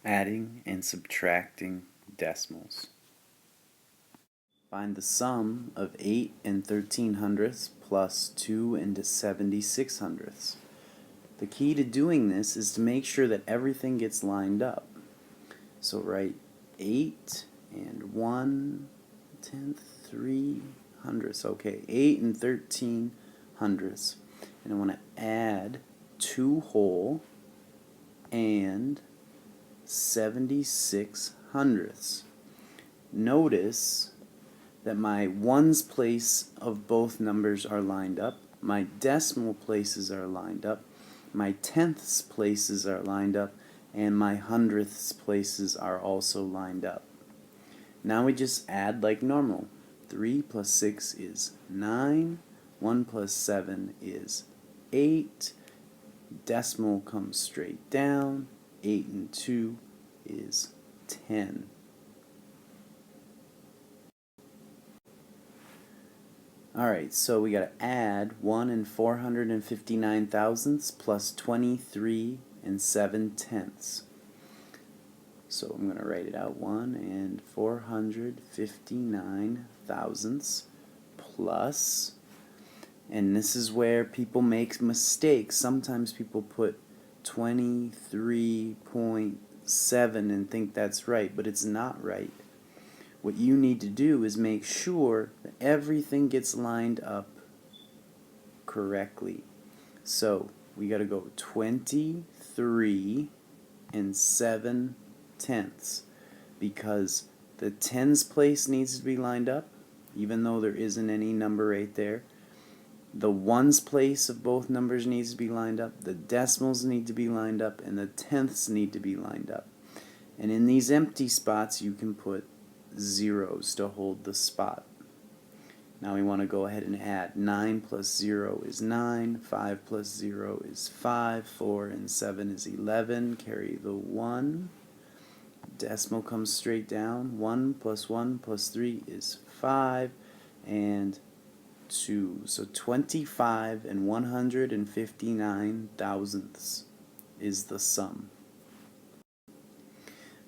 Adding and subtracting decimals. Find the sum of 8 and 13/100ths plus 2 and 76/100ths. The key to doing this is to make sure that everything gets lined up. So write 8 and 1/10, 3/100ths. Okay, 8 and 13/100ths. And I want to add 2 whole and 76/100ths. Notice that my ones place of both numbers are lined up, my decimal places are lined up, my tenths places are lined up, and my hundredths places are also lined up. Now we just add like normal. 3 plus 6 is 9, 1 plus 7 is 8, decimal comes straight down, 8 and 2 is 10. Alright, so we got to add 1 and 459/1000ths plus 23 and 7/10ths. So I'm going to write it out. 1 and 459/1000ths plus, and this is where people make mistakes. Sometimes people put 23.7 and think that's right, but it's not right. What you need to do is make sure that everything gets lined up correctly. So we got to go 23 and 7/10ths, because the tens place needs to be lined up, even though there isn't any number right there. The ones place of both numbers needs to be lined up, the decimals need to be lined up, and the tenths need to be lined up. And in these empty spots you can put zeros to hold the spot. Now we want to go ahead and add. 9 plus 0 is 9, 5 plus 0 is 5, 4 and 7 is 11, carry the 1, decimal comes straight down, 1 plus 1 plus 3 is 5, and 2. So 25 and 159/1000ths is the sum.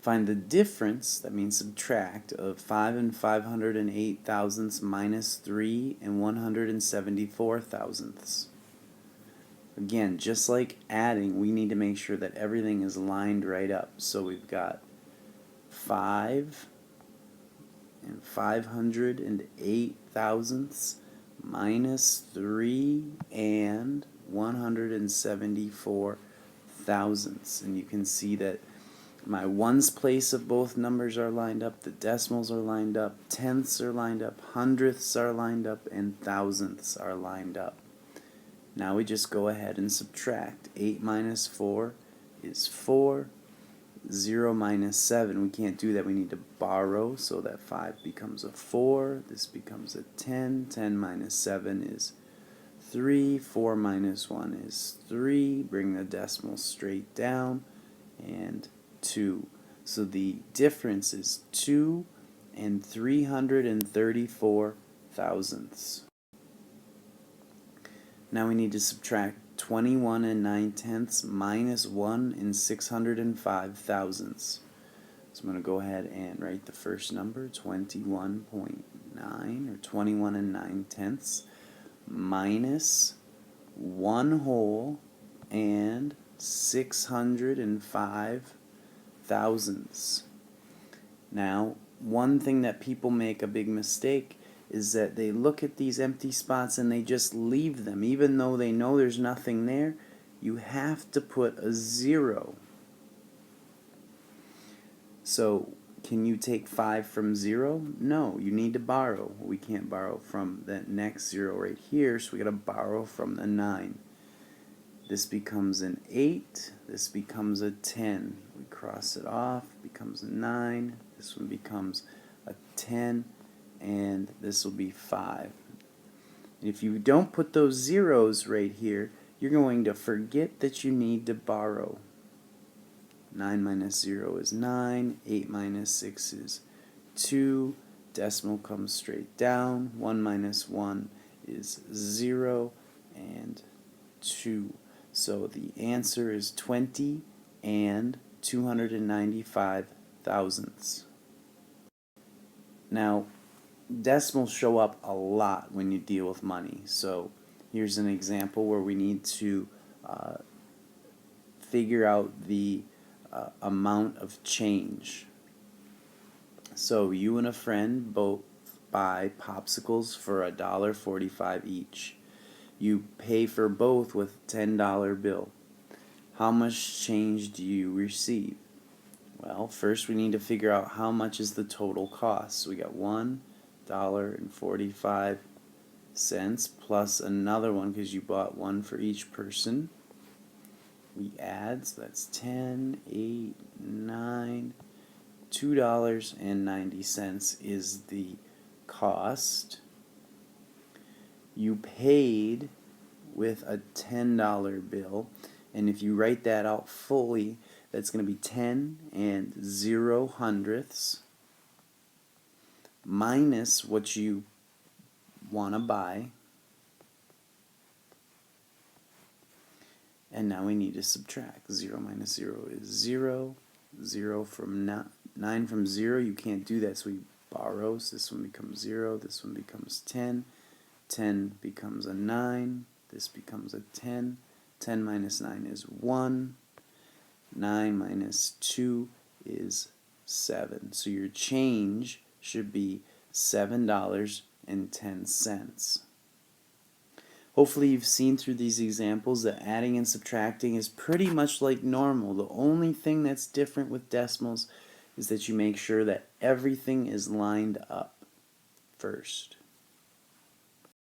Find the difference, that means subtract, of 5 and 508/1000ths minus 3 and 174/1000ths. Again, just like adding, we need to make sure that everything is lined right up. So we've got 5 and 508/1000ths minus 3 and 174/1000ths. And you can see that my ones place of both numbers are lined up, the decimals are lined up, tenths are lined up, hundredths are lined up, and thousandths are lined up. Now we just go ahead and subtract. 8 minus 4 is 4. 0 minus 7, we can't do that, we need to borrow, so that 5 becomes a 4, this becomes a 10. 10 minus 7 is 3. 4 minus 1 is 3. Bring the decimal straight down, and 2. So the difference is 2 and 334/1000ths. Now we need to subtract 21 and 9/10ths minus 1 and 605/1000ths. So I'm going to go ahead and write the first number, 21.9, or 21 and 9/10ths, minus 1 whole and 605/1000ths. Now, one thing that people make a big mistake is that they look at these empty spots and they just leave them. Even though they know there's nothing there, you have to put a 0. So, can you take 5 from 0? No, you need to borrow. We can't borrow from that next 0 right here, so we got to borrow from the 9. This becomes an 8, this becomes a 10. We cross it off, becomes a 9, this one becomes a 10, and this will be 5. And if you don't put those zeros right here, you're going to forget that you need to borrow. 9 minus 0 is 9, 8 minus 6 is 2, decimal comes straight down, 1 minus 1 is 0, and 2. So the answer is 20 and 295 thousandths. Now, decimals show up a lot when you deal with money. So here's an example where we need to figure out the amount of change. So you and a friend both buy Popsicles for $1.45 each. You pay for both with $10 bill. How much change do you receive? Well, first we need to figure out how much is the total cost. So we got $1.45 plus another one because you bought one for each person. We add, so that's 10, 8, 9, $2.90 is the cost. You paid with a $10 bill, and if you write that out fully, that's going to be 10 and 0 hundredths minus what you want to buy. And now we need to subtract. 0 minus 0 is 0. 0 from 9 from 0, you can't do that, so we borrow. So this one becomes 0, this one becomes 10. 10 becomes a 9, this becomes a 10. 10 minus 9 is 1. 9 minus 2 is 7. So your change should be $7.10. Hopefully you've seen through these examples that adding and subtracting is pretty much like normal. The only thing that's different with decimals is that you make sure that everything is lined up first.